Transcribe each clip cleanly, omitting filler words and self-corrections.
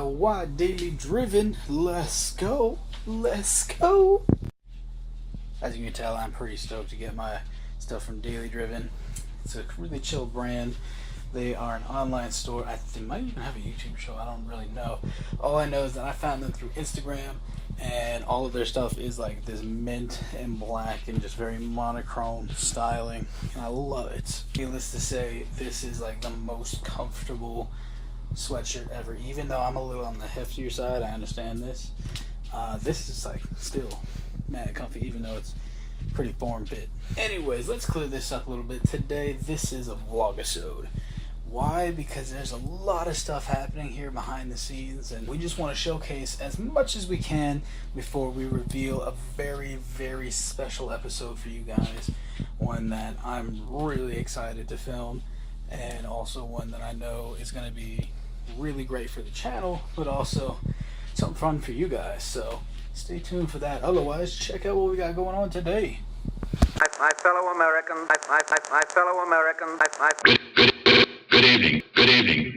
why daily driven? Let's go. Let's go. As you can tell, I'm pretty stoked to get my stuff from Daily Driven. It's a really chill brand. They are an online store. They might even have a YouTube show. I don't really know. All I know is that I found them through Instagram, and all of their stuff is like this mint and black and just very monochrome styling, and I love it. Needless to say, this is like the most comfortable sweatshirt ever. Even though I'm a little on the heftier side, I understand this. This is like still mad comfy, even though it's pretty form fit. Anyways, let's clear this up a little bit. Today, this is a vlogisode. Why? Because there's a lot of stuff happening here behind the scenes, and we just want to showcase as much as we can before we reveal a very, very special episode for you guys. One that I'm really excited to film, and also one that I know is going to be really great for the channel, but also something fun for you guys. So stay tuned for that. Otherwise, check out what we got going on today. My fellow Americans, my fellow Americans, Good evening. Good evening.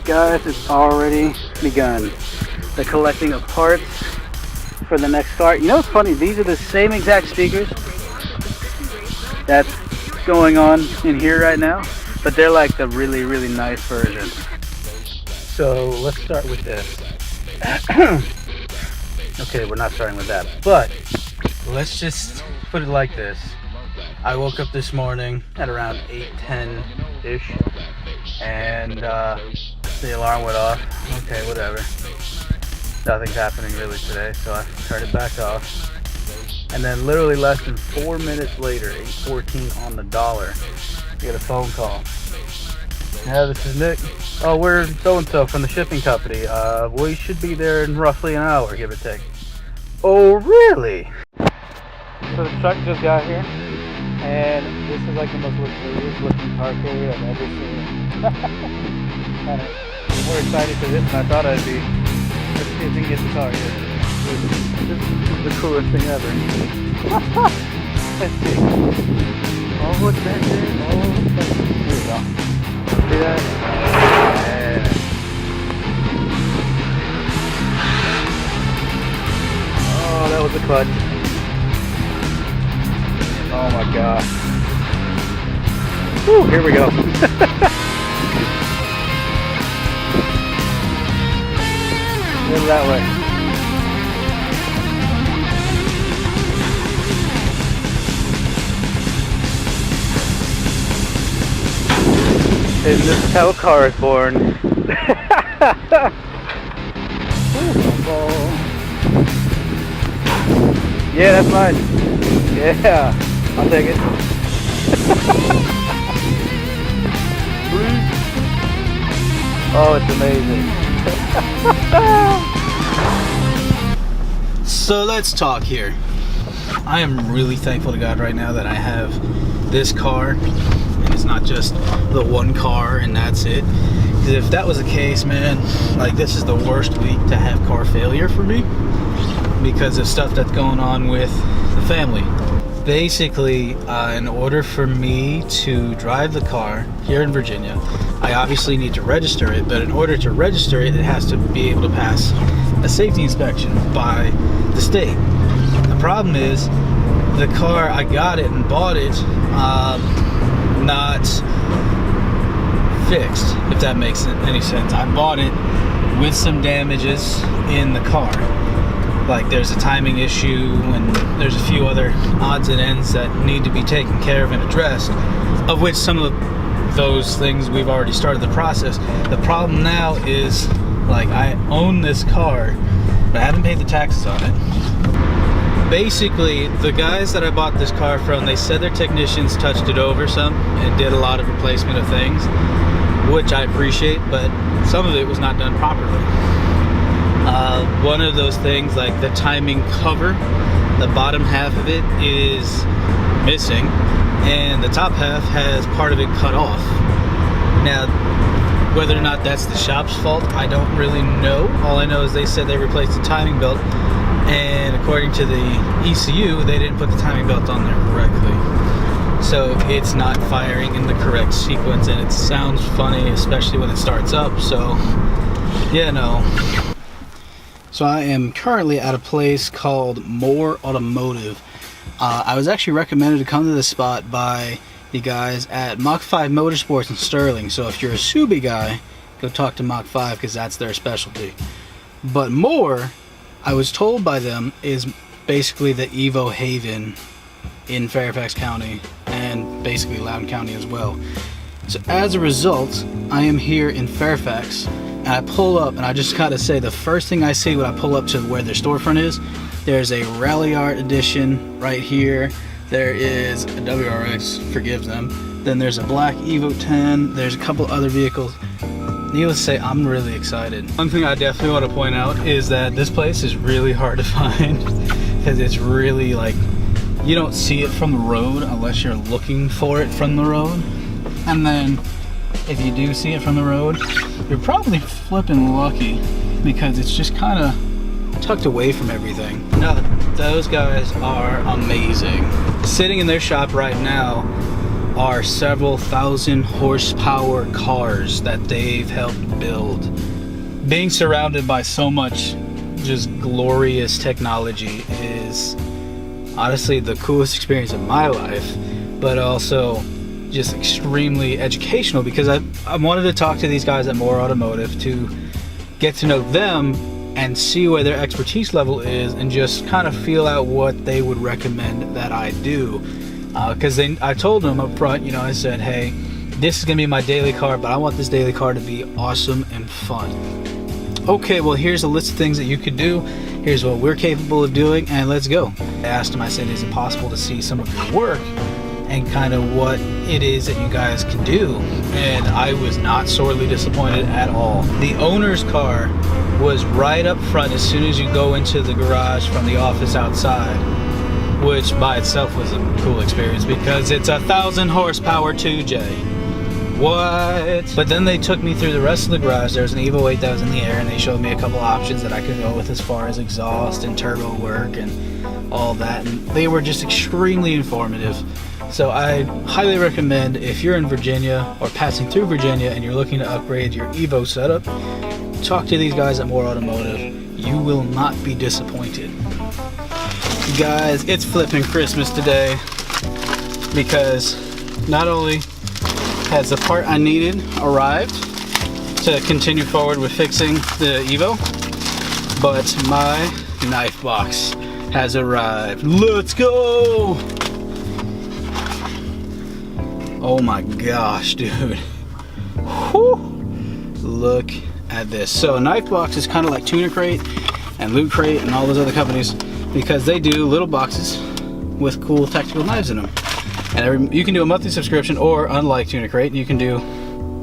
Guys, it's already begun. The collecting of parts for the next car. You know what's funny? These are the same exact speakers that's going on in here right now, but they're like the really, really nice version. So let's start with this. Okay, we're not starting with that, but let's just put it like this. I woke up this morning at around 8:10-ish, and the alarm went off. Okay, whatever. Nothing's happening really today, so I turned it back off. And then literally less than 4 minutes later, 8:14 on the dollar, I get a phone call. Yeah, this is Nick. Oh, we're so-and-so from the shipping company. We should be there in roughly an hour, give or take. Oh, really? So the truck just got here, and this is like the most luxurious looking car carrier I've ever seen. And I'm more excited for this than I thought I'd be. Let's see if we can get the car here. This is the coolest thing ever. Let's see. Oh, what's that there? Oh, what's that? Here we go. See that? Yeah. Oh, that was a clutch. Oh my god. Whew, here we go. Go that way. And this is how a car is born. Yeah, that's mine. Yeah, I'll take it. Oh, it's amazing. So let's talk here. I am really thankful to God right now that I have this car, and it's not just the one car and that's it. Because if that was the case, man, like this is the worst week to have car failure for me because of stuff that's going on with the family. Basically, in order for me to drive the car here in Virginia, I obviously need to register it, but in order to register it, it has to be able to pass a safety inspection by the state. The problem is, the car, I got it and bought it, not fixed, if that makes any sense. I bought it with some damages in the car. Like there's a timing issue and there's a few other odds and ends that need to be taken care of and addressed, of which some of those things we've already started the process. The problem now is, like, I own this car, but I haven't paid the taxes on it. Basically, the guys that I bought this car from, they said their technicians touched it over some and did a lot of replacement of things, which I appreciate, but some of it was not done properly. One of those things, like the timing cover, the bottom half of it is missing, and the top half has part of it cut off. Now, whether or not that's the shop's fault, I don't really know. All I know is they said they replaced the timing belt, and according to the ECU, they didn't put the timing belt on there correctly. so it's not firing in the correct sequence, and it sounds funny, especially when it starts up. So yeah, no. So I am currently at a place called More Automotive. I was actually recommended to come to this spot by the guys at Mach 5 Motorsports in Sterling. So if you're a Subi guy, go talk to Mach 5 because that's their specialty. But More, I was told by them, is basically the Evo haven in Fairfax County and basically Loudoun County as well. So as a result, I am here in Fairfax, and I pull up, and I just gotta say, the first thing I see when I pull up to where their storefront is, there's a Rally Art edition right here. There is a WRX, forgive them. Then there's a black Evo 10. There's a couple other vehicles. Needless to say, I'm really excited. One thing I definitely want to point out is that this place is really hard to find because it's really like, you don't see it from the road unless you're looking for it from the road. And then if you do see it from the road, you're probably flipping lucky because it's just kind of tucked away from everything. No, those guys are amazing. Sitting in their shop right now are several thousand horsepower cars that they've helped build. Being surrounded by so much just glorious technology is honestly the coolest experience of my life, but also just extremely educational because I wanted to talk to these guys at More Automotive to get to know them and see where their expertise level is and just kind of feel out what they would recommend that I do. Because I told them up front, you know, I said, hey, this is gonna be my daily car, but I want this daily car to be awesome and fun. Okay, well, here's a list of things that you could do. Here's what we're capable of doing, and let's go. I asked them, I said, is it possible to see some of your work and kind of what it is that you guys can do? And I was not sorely disappointed at all. The owner's car was right up front as soon as you go into the garage from the office outside, which by itself was a cool experience because it's 1,000 horsepower 2J. What? But then they took me through the rest of the garage. There was an Evo 8 that was in the air, and they showed me a couple options that I could go with as far as exhaust and turbo work and all that, and they were just extremely informative. So I highly recommend, if you're in Virginia or passing through Virginia and you're looking to upgrade your Evo setup, talk to these guys at More Automotive. You will not be disappointed. Guys, it's flipping Christmas today because not only has the part I needed arrived to continue forward with fixing the Evo, but my knife box has arrived. Let's go! Oh my gosh, dude. Whew. Look at this. So Knife Box is kind of like Tuna Crate and Loot Crate and all those other companies because they do little boxes with cool tactical knives in them. And you can do a monthly subscription, or unlike Tuna Crate, you can do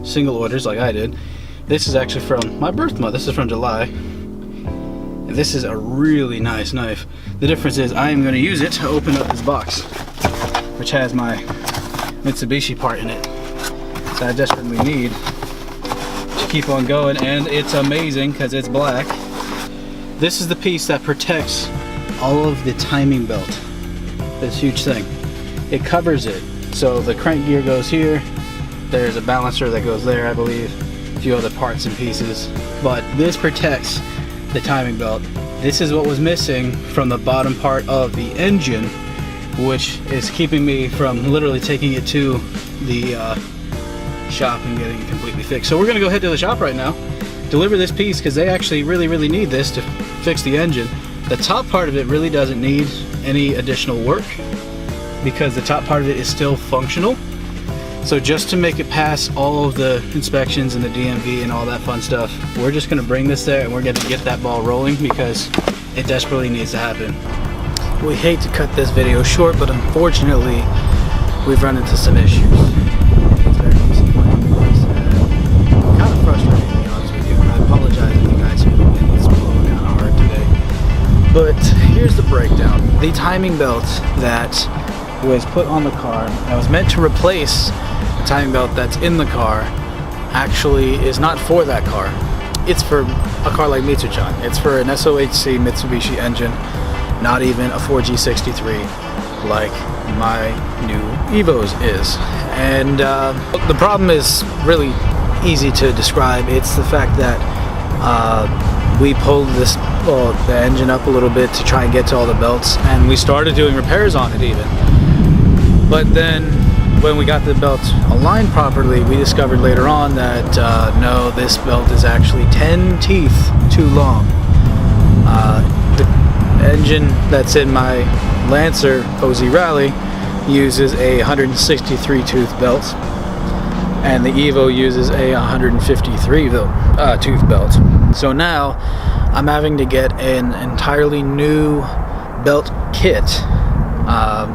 single orders like I did. This is actually from my birth month. This is from July. And this is a really nice knife. The difference is I am going to use it to open up this box, which has my Mitsubishi part in it that I desperately need to keep on going, and it's amazing because it's black. This is the piece that protects all of the timing belt, this huge thing. It covers it, so the crank gear goes here, there's a balancer that goes there, I believe, a few other parts and pieces, but this protects the timing belt. This is what was missing from the bottom part of the engine, which is keeping me from literally taking it to the shop and getting it completely fixed. So we're gonna go head to the shop right now, deliver this piece because they actually really need this to fix the engine. The top part of it really doesn't need any additional work because the top part of it is still functional. So just to make it pass all of the inspections and the DMV and all that fun stuff, we're just gonna bring this there and we're gonna get that ball rolling because it desperately needs to happen. We hate to cut this video short, but unfortunately, we've run into some issues. It's very disappointing. Kind of frustrating, to be honest with you. I apologize if you guys hear me. It's blowing kind of hard today. But here's the breakdown. The timing belt that was put on the car, that was meant to replace the timing belt that's in the car, actually is not for that car. It's for a car like Mitsuchan. It's for an SOHC Mitsubishi engine. Not even a 4G63. like my new Evo's is. And the problem is really easy to describe. It's the fact that we pulled the engine up a little bit to try and get to all the belts, and we started doing repairs on it even. But then when we got the belt aligned properly, we discovered later on that no, this belt is actually 10 teeth too long. The engine that's in my Lancer OZ Rally uses a 163 tooth belt, and the Evo uses a 153 tooth belt. So now I'm having to get an entirely new belt kit,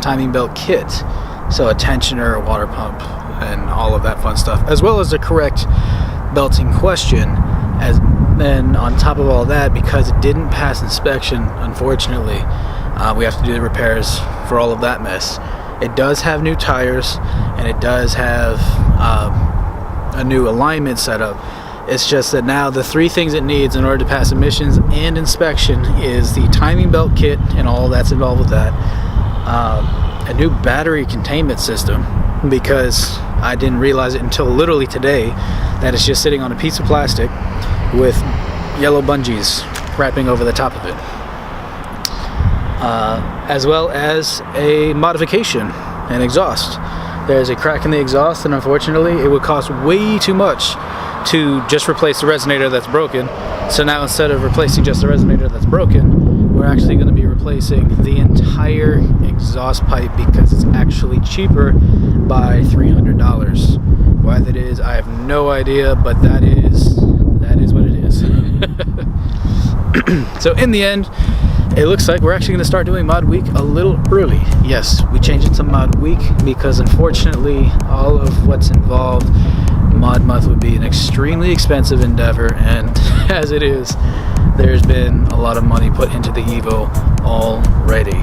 timing belt kit. So a tensioner, a water pump, and all of that fun stuff, as well as the correct belting question. As then on top of all that, because it didn't pass inspection, unfortunately, we have to do the repairs for all of that mess. It does have new tires, and it does have a new alignment setup. It's just that now the three things it needs in order to pass emissions and inspection is the timing belt kit and all that's involved with that. A new battery containment system, because I didn't realize it until literally today that it's just sitting on a piece of plastic with yellow bungees wrapping over the top of it, as well as a modification, an exhaust. There's a crack in the exhaust, and unfortunately it would cost way too much to just replace the resonator that's broken. So now instead of replacing just the resonator that's broken, we're actually going to be replacing the entire exhaust pipe, because it's actually cheaper by $300. Why that is, I have no idea, but that is what it is. So in the end, it looks like we're actually going to start doing Mod Week a little early. Yes, we changed it to Mod Week because unfortunately all of what's involved, Mod Month would be an extremely expensive endeavor, and as it is, there's been a lot of money put into the Evo already.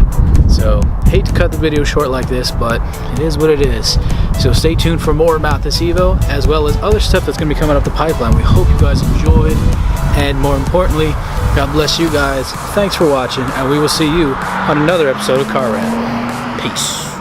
So hate to cut the video short like this, but it is what it is. So stay tuned for more about this Evo, as well as other stuff that's going to be coming up the pipeline. We hope you guys enjoyed, and more importantly, God bless you guys. Thanks for watching, and we will see you on another episode of Car Rant. Peace.